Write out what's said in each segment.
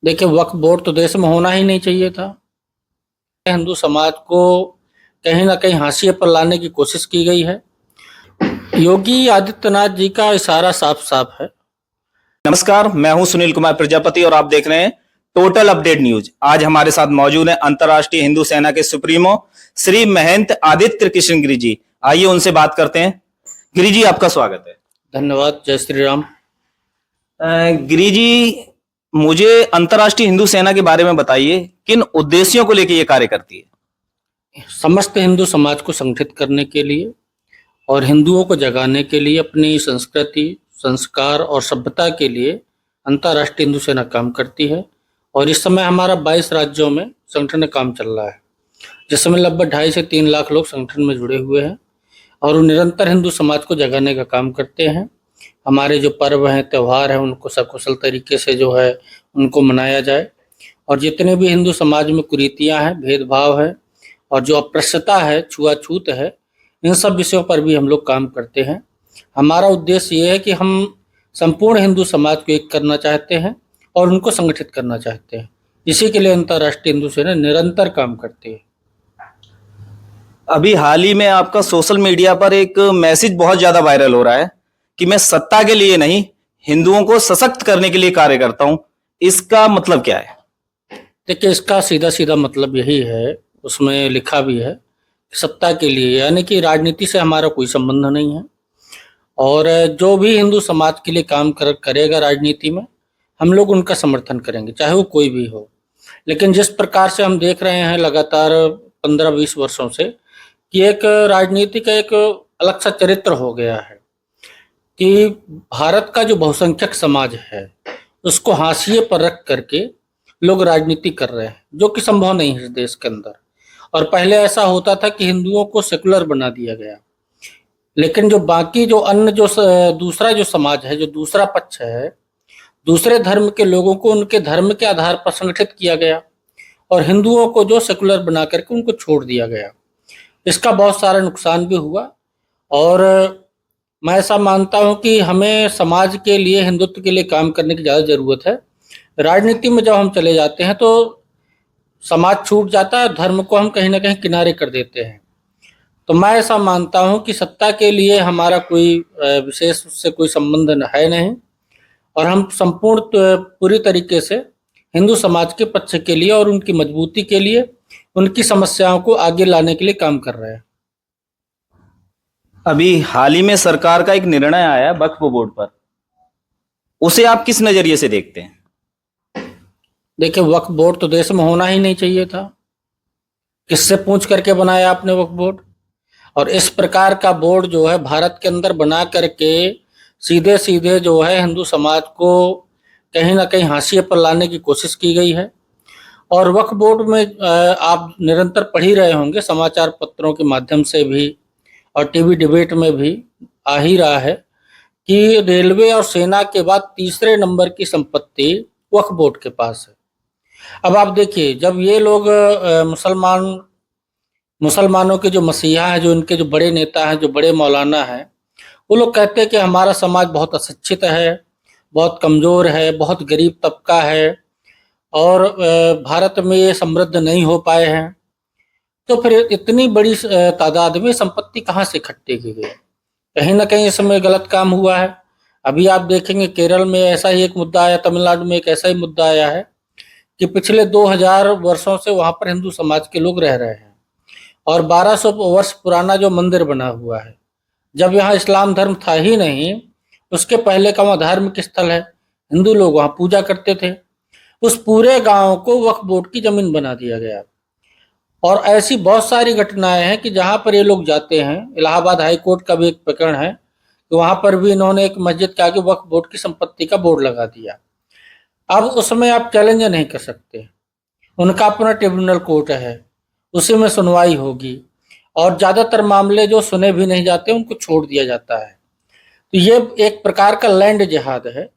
देखिए, वक्फ बोर्ड तो देश में होना ही नहीं चाहिए था। हिंदू समाज को कहीं ना कहीं हाशिए पर लाने की कोशिश की गई है। योगी आदित्यनाथ जी का इशारा साफ साफ है। नमस्कार, मैं हूं सुनील कुमार प्रजापति और आप देख रहे हैं टोटल अपडेट न्यूज। आज हमारे साथ मौजूद हैं अंतर्राष्ट्रीय हिंदू सेना के सुप्रीमो श्री महंत आदित्य कृष्ण गिरि जी। आइए उनसे बात करते हैं। गिरि जी, आपका स्वागत है। धन्यवाद। जय श्री राम। गिरि जी, मुझे अंतर्राष्ट्रीय हिंदू सेना के बारे में बताइए, किन उद्देश्यों को लेकर यह कार्य करती है? समस्त हिंदू समाज को संगठित करने के लिए और हिंदुओं को जगाने के लिए, अपनी संस्कृति, संस्कार और सभ्यता के लिए अंतर्राष्ट्रीय हिंदू सेना काम करती है। और इस समय हमारा 22 राज्यों में संगठन का काम चल रहा है, जिसमें लगभग 2.5 से 3 लाख लोग संगठन में जुड़े हुए हैं और वो निरंतर हिंदू समाज को जगाने का काम करते हैं। हमारे जो पर्व हैं, त्यौहार हैं, उनको सकुशल तरीके से जो है उनको मनाया जाए, और जितने भी हिंदू समाज में कुरीतियां हैं, भेदभाव है और जो अस्पृश्यता है, छुआछूत है, इन सब विषयों पर भी हम लोग काम करते हैं। हमारा उद्देश्य ये है कि हम संपूर्ण हिंदू समाज को एक करना चाहते हैं और उनको संगठित करना चाहते हैं। इसी के लिए अंतर्राष्ट्रीय हिंदू सेना निरंतर काम करती है। अभी हाल ही में आपका सोशल मीडिया पर एक मैसेज बहुत ज्यादा वायरल हो रहा है कि मैं सत्ता के लिए नहीं, हिंदुओं को सशक्त करने के लिए कार्य करता हूं। इसका मतलब क्या है? देखिए, इसका सीधा सीधा मतलब यही है, उसमें लिखा भी है, सत्ता के लिए, यानी कि राजनीति से हमारा कोई संबंध नहीं है। और जो भी हिंदू समाज के लिए काम करेगा राजनीति में, हम लोग उनका समर्थन करेंगे, चाहे वो कोई भी हो। लेकिन जिस प्रकार से हम देख रहे हैं लगातार 15-20 वर्षों से कि एक राजनीति का एक अलग सा चरित्र हो गया है कि भारत का जो बहुसंख्यक समाज है उसको हाशिए पर रख करके लोग राजनीति कर रहे हैं, जो कि संभव नहीं है इस देश के अंदर। और पहले ऐसा होता था कि हिंदुओं को सेकुलर बना दिया गया, लेकिन जो बाकी जो अन्य जो दूसरा जो समाज है, जो दूसरा पक्ष है, दूसरे धर्म के लोगों को उनके धर्म के आधार पर संगठित किया गया और हिंदुओं को जो सेकुलर बना करके उनको छोड़ दिया गया। इसका बहुत सारा नुकसान भी हुआ। और मैं ऐसा मानता हूं कि हमें समाज के लिए, हिंदुत्व के लिए काम करने की ज़्यादा ज़रूरत है। राजनीति में जब हम चले जाते हैं तो समाज छूट जाता है, धर्म को हम कहीं ना कहीं किनारे कर देते हैं। तो मैं ऐसा मानता हूं कि सत्ता के लिए हमारा कोई विशेष उससे कोई संबंध है नहीं, और हम संपूर्ण पूरी तरीके से हिंदू समाज के पक्ष के लिए और उनकी मजबूती के लिए, उनकी समस्याओं को आगे लाने के लिए काम कर रहे हैं। अभी हाल ही में सरकार का एक निर्णय आया है वक्फ बोर्ड पर, उसे आप किस नजरिए से देखते हैं? देखिए, वक्फ बोर्ड तो देश में होना ही नहीं चाहिए था। किससे पूछ करके बनाया आपने वक्फ बोर्ड? और इस प्रकार का बोर्ड जो है भारत के अंदर बना करके सीधे सीधे जो है हिंदू समाज को कहीं ना कहीं हाशिए पर लाने की कोशिश की गई है। और वक्फ बोर्ड में आप निरंतर पढ़ ही रहे होंगे, समाचार पत्रों के माध्यम से भी और टीवी डिबेट में भी आ ही रहा है कि रेलवे और सेना के बाद तीसरे नंबर की संपत्ति वक्फ बोर्ड के पास है। अब आप देखिए, जब ये लोग मुसलमानों के जो मसीहा हैं, जो इनके जो बड़े नेता हैं, जो बड़े मौलाना हैं, वो लोग कहते हैं कि हमारा समाज बहुत अशिक्षित है, बहुत कमज़ोर है, बहुत गरीब तबका है और भारत में ये समृद्ध नहीं हो पाए हैं। तो फिर इतनी बड़ी तादाद में संपत्ति कहाँ से इकट्ठी की गई? कहीं ना कहीं इसमें गलत काम हुआ है। अभी आप देखेंगे केरल में ऐसा ही एक मुद्दा आया, तमिलनाडु में एक ऐसा ही मुद्दा आया है कि पिछले 2000 वर्षों से वहाँ पर हिंदू समाज के लोग रह रहे हैं और 1200 वर्ष पुराना जो मंदिर बना हुआ है, जब यहाँ इस्लाम धर्म था ही नहीं, उसके पहले का वहाँ धार्मिक स्थल है, हिंदू लोग वहाँ पूजा करते थे। उस पूरे गांव को वक्फ बोर्ड की जमीन बना दिया गया। और ऐसी बहुत सारी घटनाएं हैं कि जहाँ पर ये लोग जाते हैं, इलाहाबाद हाई कोर्ट का भी एक प्रकरण है कि वहाँ पर भी इन्होंने एक मस्जिद के आगे वक्फ बोर्ड की संपत्ति का बोर्ड लगा दिया। अब उसमें आप चैलेंज नहीं कर सकते, उनका अपना ट्रिब्यूनल कोर्ट है, उसी में सुनवाई होगी और ज़्यादातर मामले जो सुने भी नहीं जाते उनको छोड़ दिया जाता है। तो ये एक प्रकार का लैंड जिहाद है।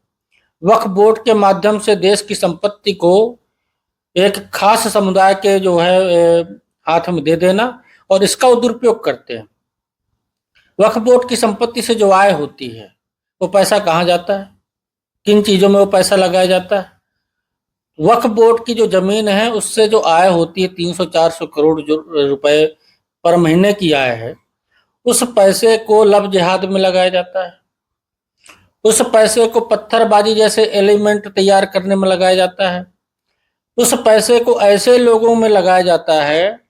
वक्फ बोर्ड के माध्यम से देश की संपत्ति को एक खास समुदाय के जो है हाथ में दे देना और इसका वो दुरुपयोग करते हैं। वक्फ बोर्ड की संपत्ति से जो आय होती है वो पैसा कहाँ जाता है, किन चीज़ों में वो पैसा लगाया जाता है? वक्फ बोर्ड की जो जमीन है उससे जो आय होती है 300-400 करोड़ जो रुपए पर महीने की आय है, उस पैसे को लब जिहाद में लगाया जाता है। उस पैसे को पत्थरबाजी जैसे एलिमेंट तैयार करने में लगाया जाता है। उस पैसे को ऐसे लोगों में लगाया जाता है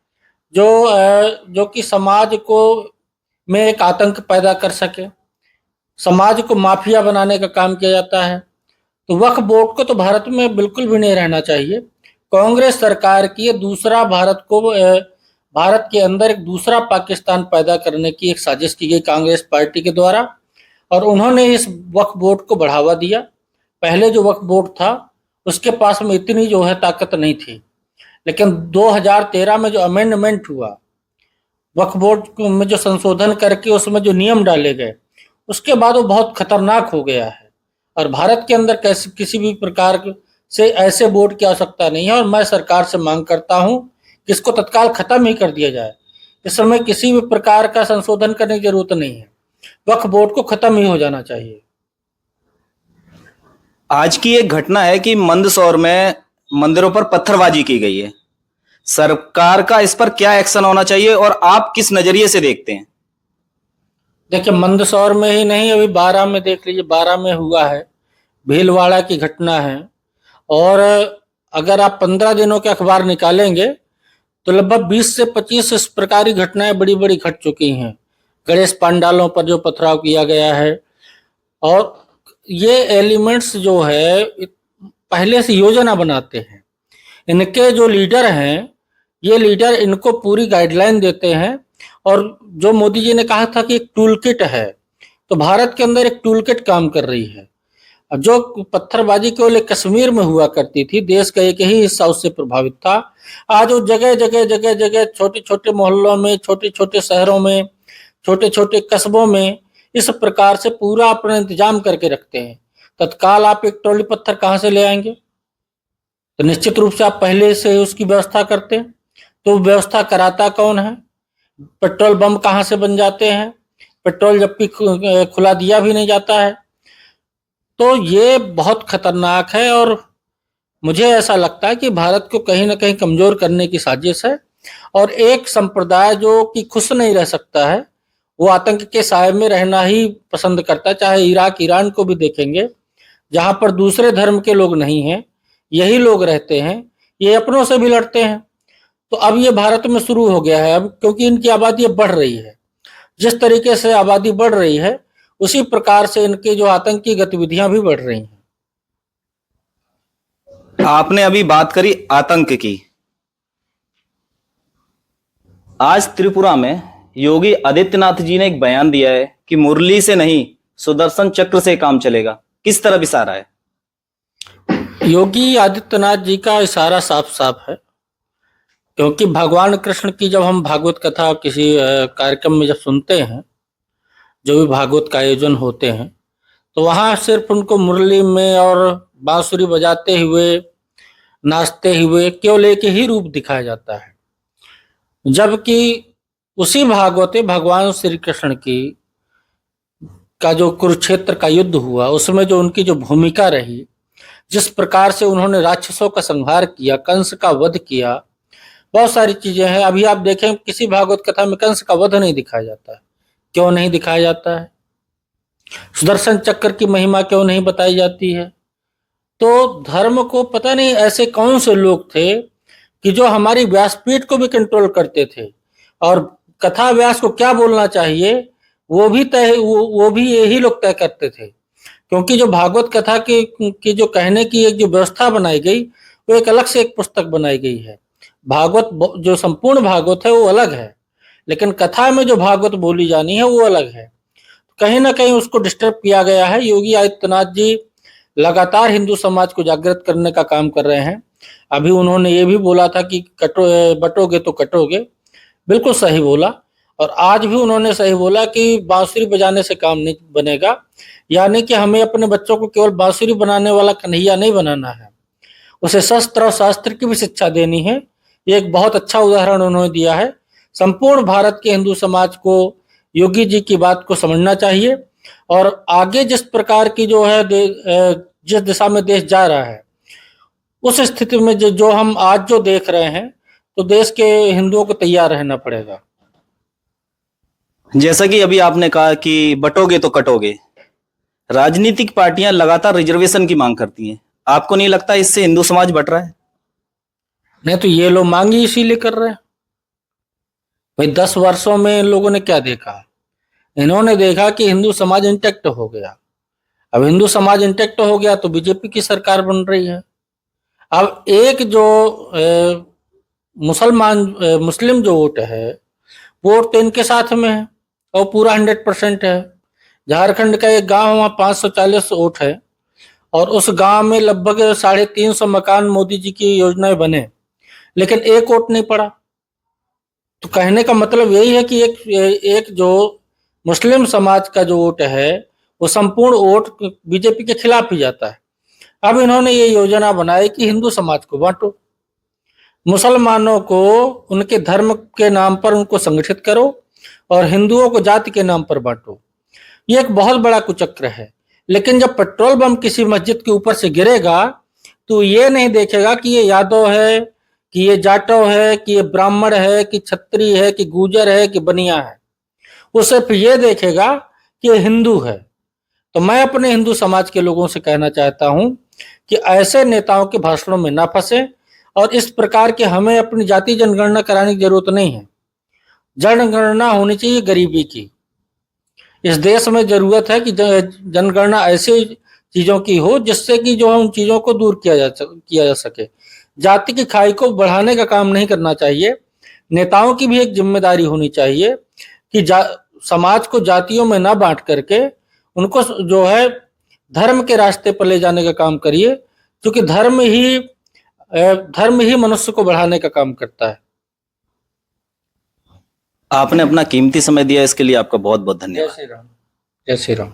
जो कि समाज को में एक आतंक पैदा कर सके, समाज को माफिया बनाने का काम किया जाता है। तो वक्फ बोर्ड को तो भारत में बिल्कुल भी नहीं रहना चाहिए। कांग्रेस सरकार की ये दूसरा भारत के अंदर एक दूसरा पाकिस्तान पैदा करने की एक साजिश की गई कांग्रेस पार्टी के द्वारा, और उन्होंने इस वक्फ बोर्ड को बढ़ावा दिया। पहले जो वक्फ बोर्ड था उसके पास में इतनी जो है ताकत नहीं थी, लेकिन 2013 में जो अमेंडमेंट हुआ, वक्फ बोर्ड में जो संशोधन करके उसमें जो नियम डाले गए, उसके बाद वो बहुत खतरनाक हो गया है। और भारत के अंदर किसी भी प्रकार से ऐसे बोर्ड की आवश्यकता नहीं है, और मैं सरकार से मांग करता हूं कि इसको तत्काल खत्म ही कर दिया जाए। इस समय किसी भी प्रकार का संशोधन करने की जरूरत नहीं है, वक्फ बोर्ड को खत्म ही हो जाना चाहिए। आज की एक घटना है कि मंदसौर में मंदिरों पर पत्थरबाजी की गई है। सरकार का इस पर क्या एक्शन होना चाहिए और आप किस नजरिए से देखते हैं? देखिए, मंदसौर में ही नहीं, अभी बारां में देख लीजिए, बारां में हुआ है, भीलवाड़ा की घटना है। और अगर आप 15 दिनों के अखबार निकालेंगे तो लगभग 20 से 25 इस प्रकार की घटनाएं बड़ी बड़ी घट चुकी हैं। गणेश पंडालों पर जो पथराव किया गया है, और ये एलिमेंट्स जो है पहले से योजना बनाते हैं। इनके जो लीडर हैं, ये लीडर इनको पूरी गाइडलाइन देते हैं। और जो मोदी जी ने कहा था कि एक टूल किट है, तो भारत के अंदर एक टूल किट काम कर रही है। जो पत्थरबाजी केवल कश्मीर में हुआ करती थी, देश का एक ही हिस्सा उससे प्रभावित था, आज वो जगह जगह जगह जगह छोटे छोटे मोहल्लों में, छोटे छोटे शहरों में, छोटे छोटे कस्बों में इस प्रकार से पूरा अपना इंतजाम करके रखते हैं। तत्काल आप एक ट्रॉली पत्थर कहाँ से ले आएंगे? तो निश्चित रूप से आप पहले से उसकी व्यवस्था करते हैं। तो व्यवस्था कराता कौन है? पेट्रोल बम कहाँ से बन जाते हैं? पेट्रोल जबकि खुला दिया भी नहीं जाता है। तो ये बहुत खतरनाक है, और मुझे ऐसा लगता है कि भारत को कहीं ना कहीं कमजोर करने की साजिश है। और एक संप्रदाय जो कि खुश नहीं रह सकता है, वो आतंक के साए में रहना ही पसंद करता है। चाहे इराक, ईरान को भी देखेंगे, जहां पर दूसरे धर्म के लोग नहीं हैं, यही लोग रहते हैं, ये अपनों से भी लड़ते हैं। तो अब ये भारत में शुरू हो गया है, अब क्योंकि इनकी आबादी बढ़ रही है। जिस तरीके से आबादी बढ़ रही है, उसी प्रकार से इनकी जो आतंकी गतिविधियां भी बढ़ रही हैं। आपने अभी बात करी आतंक की। आज त्रिपुरा में योगी आदित्यनाथ जी ने एक बयान दिया है कि मुरली से नहीं, सुदर्शन चक्र से काम चलेगा। किस तरफ इशारा है? योगी आदित्यनाथ जी का इशारा साफ साफ है, क्योंकि भगवान कृष्ण की जब हम भागवत कथा किसी कार्यक्रम में जब सुनते हैं, जो भी भागवत का आयोजन होते हैं, तो वहाँ सिर्फ उनको मुरली में और बांसुरी बजाते हुए, नाचते हुए केवल एक ही रूप दिखाया जाता है। जबकि उसी भागवत में भगवान श्री कृष्ण की का जो कुरुक्षेत्र का युद्ध हुआ, उसमें जो उनकी जो भूमिका रही, जिस प्रकार से उन्होंने राक्षसों का संहार किया, कंस का वध किया, बहुत सारी चीजें हैं। अभी आप देखें, किसी भागवत कथा में कंस का वध नहीं दिखाया जाता है। क्यों नहीं दिखाया जाता है? सुदर्शन चक्र की महिमा क्यों नहीं बताई जाती है? तो धर्म को पता नहीं ऐसे कौन से लोग थे कि जो हमारी व्यासपीठ को भी कंट्रोल करते थे, और कथा व्यास को क्या बोलना चाहिए वो भी यही लोग तय करते थे। क्योंकि जो भागवत कथा की जो कहने की एक जो व्यवस्था बनाई गई, वो एक अलग से एक पुस्तक बनाई गई है। भागवत जो संपूर्ण भागवत है वो अलग है, लेकिन कथा में जो भागवत बोली जानी है वो अलग है। कहीं ना कहीं उसको डिस्टर्ब किया गया है। योगी आदित्यनाथ जी लगातार हिंदू समाज को जागृत करने का काम कर रहे हैं। अभी उन्होंने ये भी बोला था कि बटोगे तो कटोगे, बिल्कुल सही बोला। और आज भी उन्होंने सही बोला कि बांसुरी बजाने से काम नहीं बनेगा, यानी कि हमें अपने बच्चों को केवल बांसुरी बनाने वाला कन्हैया नहीं बनाना है, उसे शस्त्र और शास्त्र की भी शिक्षा देनी है। ये एक बहुत अच्छा उदाहरण उन्होंने दिया है। संपूर्ण भारत के हिंदू समाज को योगी जी की बात को समझना चाहिए, और आगे जिस प्रकार की जो है जिस दिशा में देश जा रहा है, उस स्थिति में जो हम आज जो देख रहे हैं, तो देश के हिंदुओं को तैयार रहना पड़ेगा। जैसा कि अभी आपने कहा कि बटोगे तो कटोगे, राजनीतिक पार्टियां लगातार रिजर्वेशन की मांग करती हैं, आपको नहीं लगता इससे हिंदू समाज बट रहा है? नहीं तो ये लोग मांग ही इसीलिए कर रहे हैं भाई। 10 वर्षों में इन लोगों ने क्या देखा? इन्होंने देखा कि हिंदू समाज इंटैक्ट हो गया। अब हिंदू समाज इंटैक्ट हो गया तो बीजेपी की सरकार बन रही है। अब एक जो मुस्लिम जो वोट है, वोट तो इनके साथ में है और पूरा 100% है। झारखंड का एक गांव, वहाँ 540 वोट है और उस गांव में लगभग 350 मकान मोदी जी की योजनाएं बने, लेकिन एक वोट नहीं पड़ा। तो कहने का मतलब यही है कि एक जो मुस्लिम समाज का जो वोट है, वो संपूर्ण वोट बीजेपी के खिलाफ ही जाता है। अब इन्होंने ये योजना बनाई कि हिंदू समाज को बांटो, मुसलमानों को उनके धर्म के नाम पर उनको संगठित करो और हिंदुओं को जाति के नाम पर बांटो। ये एक बहुत बड़ा कुचक्र है। लेकिन जब पेट्रोल बम किसी मस्जिद के ऊपर से गिरेगा, तो ये नहीं देखेगा कि ये यादव है, कि ये जाटव है, कि ये ब्राह्मण है, कि छत्री है, कि गुजर है, कि बनिया है। वो सिर्फ ये देखेगा कि ये हिंदू है। तो मैं अपने हिंदू समाज के लोगों से कहना चाहता हूं कि ऐसे नेताओं के भाषणों में ना फंसे और इस प्रकार के हमें अपनी जाति जनगणना कराने की जरूरत नहीं है। जनगणना होनी चाहिए गरीबी की। इस देश में जरूरत है कि जनगणना ऐसी चीजों की हो जिससे कि जो उन चीजों को दूर किया जा सके। जाति की खाई को बढ़ाने का काम नहीं करना चाहिए। नेताओं की भी एक जिम्मेदारी होनी चाहिए कि समाज को जातियों में ना बांट करके उनको जो है धर्म के रास्ते पर ले जाने का काम करिए, क्योंकि धर्म ही मनुष्य को बढ़ाने का काम करता है। आपने अपना कीमती समय दिया, इसके लिए आपका बहुत बहुत धन्यवाद। जय श्री राम। जय श्री राम।